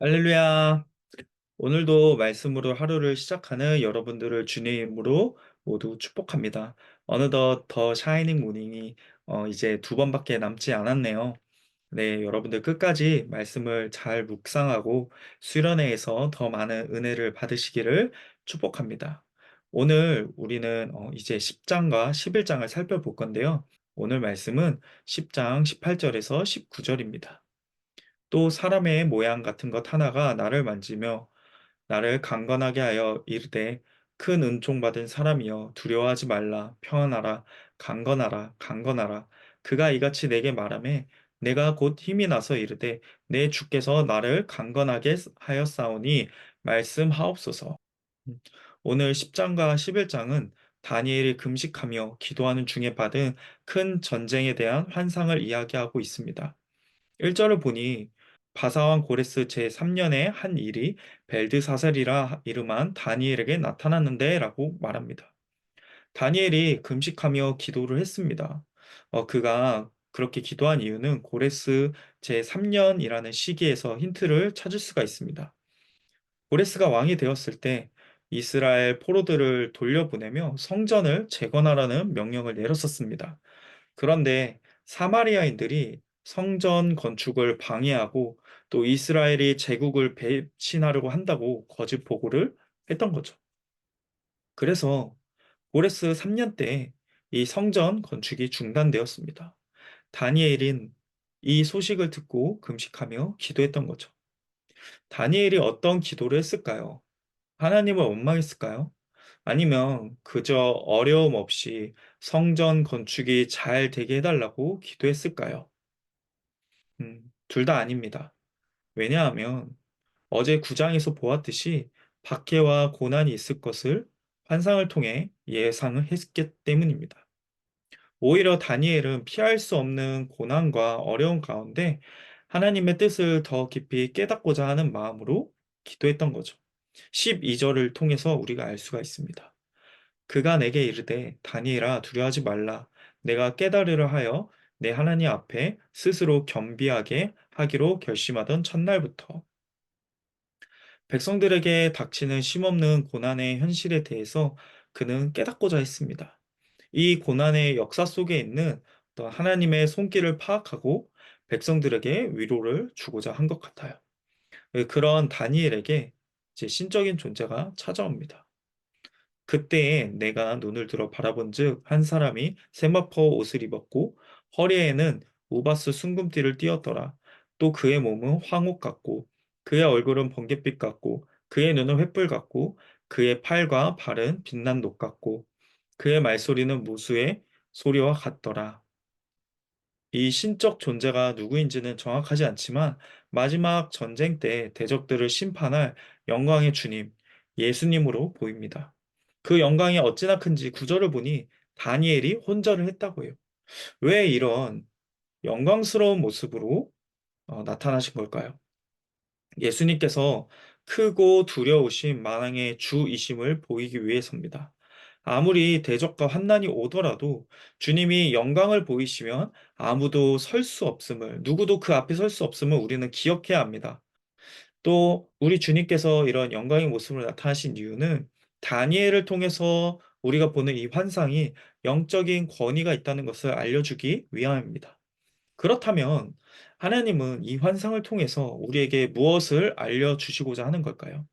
할렐루야. 오늘도 말씀으로 하루를 시작하는 여러분들을 주님으로 모두 축복합니다. 어느덧 더 샤이닝 모닝이 이제 두 번밖에 남지 않았네요. 네, 여러분들 끝까지 말씀을 잘 묵상하고 수련회에서 더 많은 은혜를 받으시기를 축복합니다. 오늘 우리는 이제 10장과 11장을 살펴볼 건데요. 오늘 말씀은 10장 18절에서 19절입니다. 또 사람의 모양 같은 것 하나가 나를 만지며 나를 강건하게 하여 이르되 큰 은총 받은 사람이여 두려워하지 말라 평안하라 강건하라 강건하라 그가 이같이 내게 말하매 내가 곧 힘이 나서 이르되 내 주께서 나를 강건하게 하였사오니 말씀하옵소서. 음, 오늘 10장과 11장은 다니엘이 금식하며 기도하는 중에 받은 큰 전쟁에 대한 환상을 이야기하고 있습니다. 1절을 보니 바사왕 고레스 제3년의 한 일이 벨드사살이라 이름한 다니엘에게 나타났는데 라고 말합니다. 다니엘이 금식하며 기도를 했습니다. 그가 그렇게 기도한 이유는 고레스 제3년이라는 시기에서 힌트를 찾을 수가 있습니다. 고레스가 왕이 되었을 때 이스라엘 포로들을 돌려보내며 성전을 재건하라는 명령을 내렸었습니다. 그런데 사마리아인들이 성전 건축을 방해하고 또 이스라엘이 제국을 배신하려고 한다고 거짓 보고를 했던 거죠. 그래서 고레스 3년 때 이 성전 건축이 중단되었습니다. 다니엘인 이 소식을 듣고 금식하며 기도했던 거죠. 다니엘이 어떤 기도를 했을까요? 하나님을 원망했을까요? 아니면 그저 어려움 없이 성전 건축이 잘 되게 해달라고 기도했을까요? 둘 다 아닙니다. 왜냐하면 어제 9장에서 보았듯이 박해와 고난이 있을 것을 환상을 통해 예상을 했기 때문입니다. 오히려 다니엘은 피할 수 없는 고난과 어려움 가운데 하나님의 뜻을 더 깊이 깨닫고자 하는 마음으로 기도했던 거죠. 12절을 통해서 우리가 알 수가 있습니다. 그가 내게 이르되 다니엘아 두려워하지 말라 내가 깨달으려 하여 내 하나님 앞에 스스로 겸비하게 하기로 결심하던 첫날부터 백성들에게 닥치는 쉼없는 고난의 현실에 대해서 그는 깨닫고자 했습니다. 이 고난의 역사 속에 있는 어떤 하나님의 손길을 파악하고 백성들에게 위로를 주고자 한 것 같아요. 그런 다니엘에게 제 신적인 존재가 찾아옵니다. 그때에 내가 눈을 들어 바라본즉 한 사람이 세마포 옷을 입었고 허리에는 우바스 순금띠를 띠었더라. 또 그의 몸은 황옥 같고 그의 얼굴은 번갯빛 같고 그의 눈은 횃불 같고 그의 팔과 발은 빛난 녹 같고 그의 말소리는 무수의 소리와 같더라. 이 신적 존재가 누구인지는 정확하지 않지만 마지막 전쟁 때 대적들을 심판할 영광의 주님, 예수님으로 보입니다. 그 영광이 어찌나 큰지 구절을 보니 다니엘이 혼절을 했다고 해요. 왜 이런 영광스러운 모습으로 나타나신 걸까요? 예수님께서 크고 두려우신 만왕의 주이심을 보이기 위해서입니다. 아무리 대적과 환난이 오더라도 주님이 영광을 보이시면 아무도 설 수 없음을, 누구도 그 앞에 설 수 없음을 우리는 기억해야 합니다. 또 우리 주님께서 이런 영광의 모습으로 나타나신 이유는 다니엘을 통해서 우리가 보는 이 환상이 영적인 권위가 있다는 것을 알려주기 위함입니다. 그렇다면 하나님은 이 환상을 통해서 우리에게 무엇을 알려주시고자 하는 걸까요?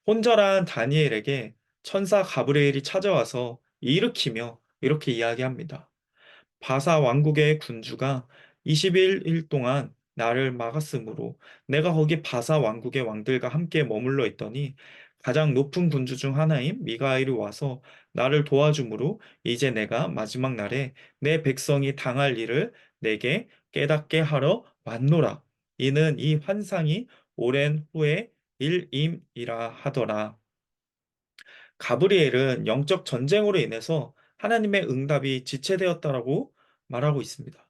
혼절한 다니엘에게 천사 가브리엘이 찾아와서 일으키며 이렇게 이야기합니다. 바사 왕국의 군주가 21일 동안 나를 막았으므로 내가 거기 바사 왕국의 왕들과 함께 머물러 있더니 가장 높은 군주 중 하나인 미가엘이 와서 나를 도와주므로 이제 내가 마지막 날에 내 백성이 당할 일을 내게 깨닫게 하러 왔노라. 이는 이 환상이 오랜 후의 일임이라 하더라. 가브리엘은 영적 전쟁으로 인해서 하나님의 응답이 지체되었다라고 말하고 있습니다.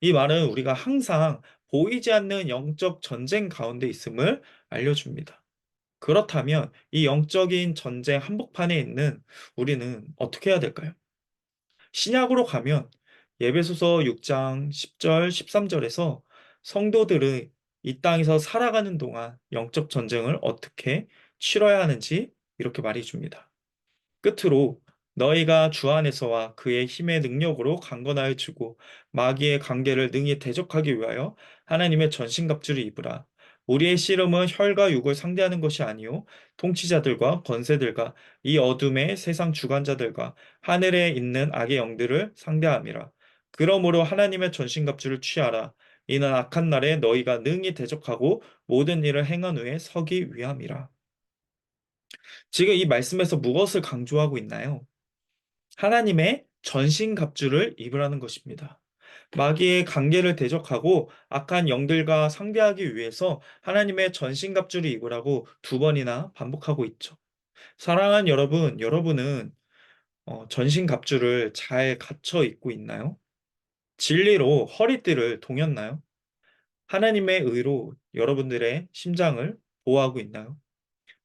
이 말은 우리가 항상 보이지 않는 영적 전쟁 가운데 있음을 알려줍니다. 그렇다면 이 영적인 전쟁 한복판에 있는 우리는 어떻게 해야 될까요? 신약으로 가면 예배소서 6장 10절, 13절에서 성도들의 이 땅에서 살아가는 동안 영적 전쟁을 어떻게 치러야 하는지 이렇게 말해 줍니다. 끝으로 너희가 주 안에서와 그의 힘의 능력으로 강건하여 주고 마귀의 관계를 능히 대적하기 위하여 하나님의 전신갑주를 입으라. 우리의 씨름은 혈과 육을 상대하는 것이 아니요 통치자들과 권세들과 이 어둠의 세상 주관자들과 하늘에 있는 악의 영들을 상대함이라. 그러므로 하나님의 전신갑주를 취하라. 이는 악한 날에 너희가 능히 대적하고 모든 일을 행한 후에 서기 위함이라. 지금 이 말씀에서 무엇을 강조하고 있나요? 하나님의 전신갑주를 입으라는 것입니다. 마귀의 관계를 대적하고 악한 영들과 상대하기 위해서 하나님의 전신갑주를 입으라고 두 번이나 반복하고 있죠. 사랑하는 여러분, 여러분은 전신갑주를 잘 갖춰 입고 있나요? 진리로 허리띠를 동였나요? 하나님의 의로 여러분들의 심장을 보호하고 있나요?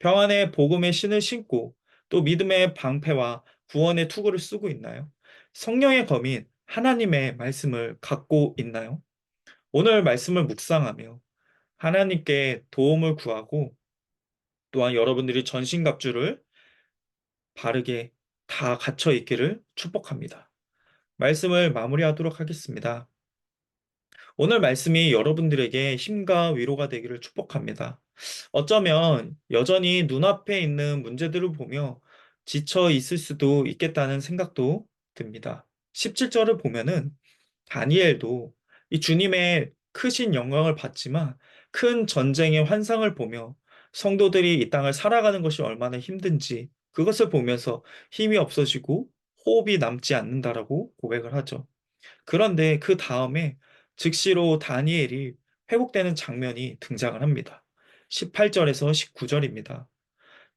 평안의 복음의 신을 신고 또 믿음의 방패와 구원의 투구를 쓰고 있나요? 성령의 검인 하나님의 말씀을 갖고 있나요? 오늘 말씀을 묵상하며 하나님께 도움을 구하고 또한 여러분들이 전신갑주를 바르게 다 갖춰 있기를 축복합니다. 말씀을 마무리하도록 하겠습니다. 오늘 말씀이 여러분들에게 힘과 위로가 되기를 축복합니다. 어쩌면 여전히 눈앞에 있는 문제들을 보며 지쳐 있을 수도 있겠다는 생각도 듭니다. 17절을 보면은 다니엘도 이 주님의 크신 영광을 받지만 큰 전쟁의 환상을 보며 성도들이 이 땅을 살아가는 것이 얼마나 힘든지 그것을 보면서 힘이 없어지고 호흡이 남지 않는다라고 고백을 하죠. 그런데 그 다음에 즉시로 다니엘이 회복되는 장면이 등장을 합니다. 18절에서 19절입니다.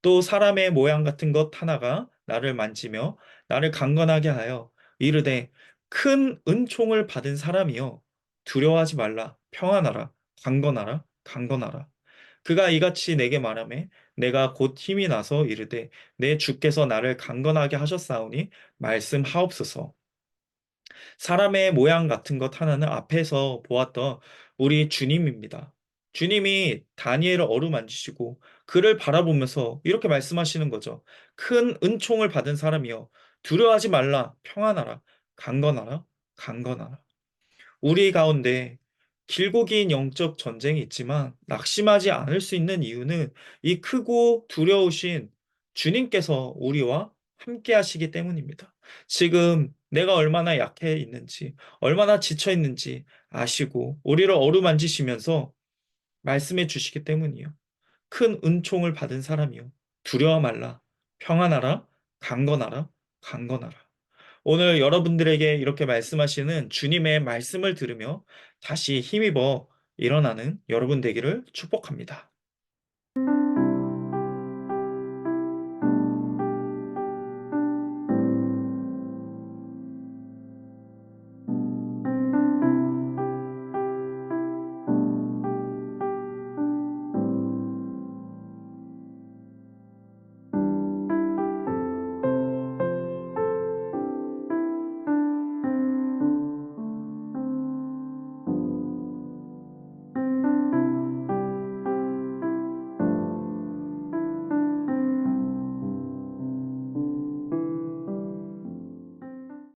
또 사람의 모양 같은 것 하나가 나를 만지며 나를 강건하게 하여 이르되 큰 은총을 받은 사람이여 두려워하지 말라 평안하라 강건하라 강건하라 그가 이같이 내게 말하매 내가 곧 힘이 나서 이르되 내 주께서 나를 강건하게 하셨사오니 말씀하옵소서. 사람의 모양 같은 것 하나는 앞에서 보았던 우리 주님입니다. 주님이 다니엘을 어루만지시고 그를 바라보면서 이렇게 말씀하시는 거죠. 큰 은총을 받은 사람이여 두려워하지 말라 평안하라 강건하라 강건하라. 우리 가운데 길고 긴 영적 전쟁이 있지만 낙심하지 않을 수 있는 이유는 이 크고 두려우신 주님께서 우리와 함께 하시기 때문입니다. 지금 내가 얼마나 약해 있는지, 얼마나 지쳐 있는지 아시고 우리를 어루만지시면서 말씀해 주시기 때문이요. 큰 은총을 받은 사람이요. 두려워 말라. 평안하라. 강건하라. 강건하라. 오늘 여러분들에게 이렇게 말씀하시는 주님의 말씀을 들으며 다시 힘입어 일어나는 여러분 되기를 축복합니다.